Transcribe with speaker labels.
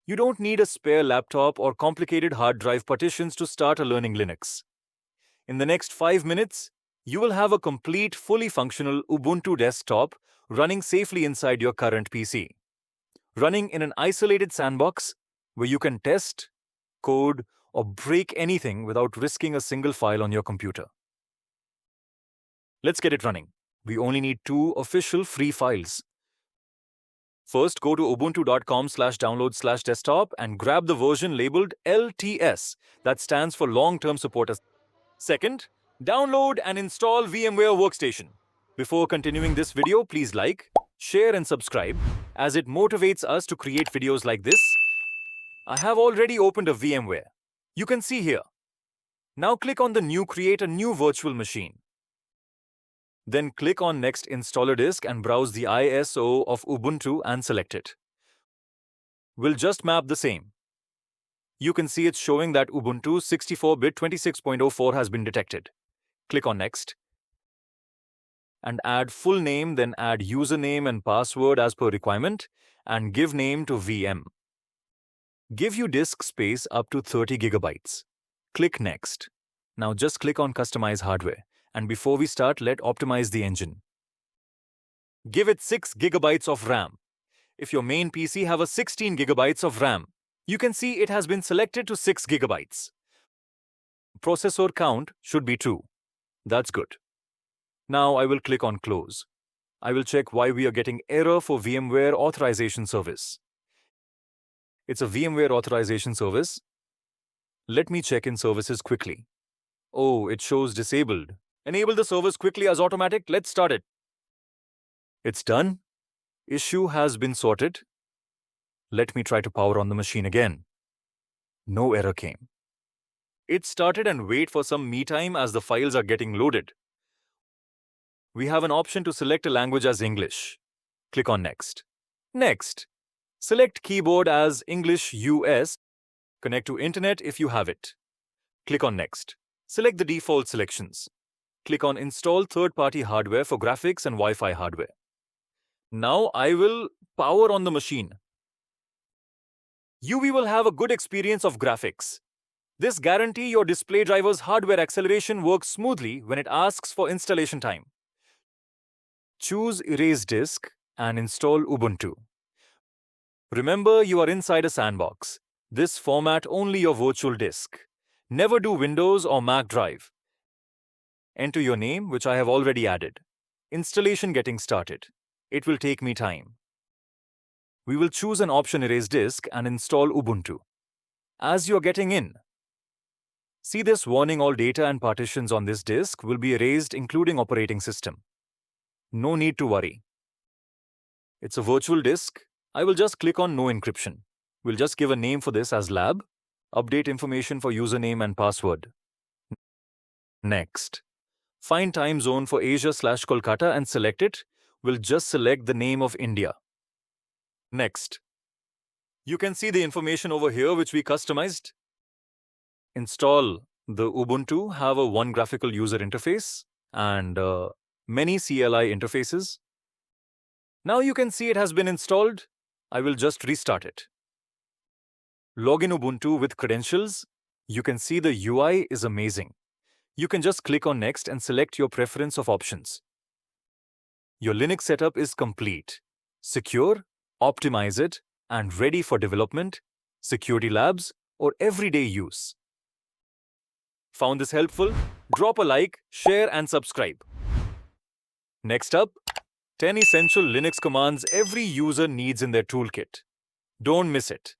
Speaker 1: You don't need a spare laptop or complicated hard drive partitions to start learning Linux. In the next 5 minutes, you will have a complete, fully functional Ubuntu desktop running safely inside your current PC. Running in an isolated sandbox where you can test, code, or break anything without risking a single file on your computer. Let's get it running. We only need 2 official free files. First, go to ubuntu.com/download/desktop and grab the version labeled LTS, that stands for Long-Term Support. Second, download and install VMware Workstation. Before continuing this video, please like, share and subscribe, as it motivates us to create videos like this. I have already opened a VMware. You can see here. Now click on the new Create a New Virtual Machine. Then click on Next Installer Disk and browse the ISO of Ubuntu and select it. We'll just map the same. You can see it's showing that Ubuntu 64-bit 26.04 has been detected. Click on Next. And add full name, then add username and password as per requirement, and give name to VM. Give you disk space up to 30 gigabytes. Click Next. Now just click on Customize Hardware. And before we start, let's optimize the engine. Give it 6 gigabytes of RAM. If your main PC have a 16 gigabytes of RAM, you can see it has been selected to 6 gigabytes. Processor count should be true. That's good. Now I will click on Close. I will check why we are getting error for VMware Authorization Service. It's a VMware Authorization Service. Let me check in services quickly. Oh, it shows disabled. Enable the service quickly as automatic. Let's start it. It's done. Issue has been sorted. Let me try to power on the machine again. No error came. It started and wait for some me time as the files are getting loaded. We have an option to select a language as English. Click on Next. Next. Select keyboard as English US. Connect to Internet if you have it. Click on Next. Select the default selections. Click on Install third-party hardware for graphics and Wi-Fi hardware. Now I will power on the machine. You will have a good experience of graphics. This guarantee your display driver's hardware acceleration works smoothly when it asks for installation time. Choose Erase Disk and install Ubuntu. Remember, you are inside a sandbox. This format only your virtual disk. Never do Windows or Mac drive. Enter your name, which I have already added. Installation getting started. It will take me time. We will choose an option Erase Disk and install Ubuntu. As you are getting in, see this warning: all data and partitions on this disk will be erased, including operating system. No need to worry. It's a virtual disk. I will just click on No Encryption. We'll just give a name for this as Lab. Update information for username and password. Next. Find time zone for Asia/Kolkata and select it. We'll just select the name of India. Next. You can see the information over here which we customized. Install the Ubuntu, have a one graphical user interface and many CLI interfaces. Now you can see it has been installed. I will just restart it. Login Ubuntu with credentials. You can see the UI is amazing. You can just click on Next and select your preference of options. Your Linux setup is complete, secure, optimize it, and ready for development, security labs, or everyday use. Found this helpful? Drop a like, share, and subscribe. Next up, 10 essential Linux commands every user needs in their toolkit. Don't miss it.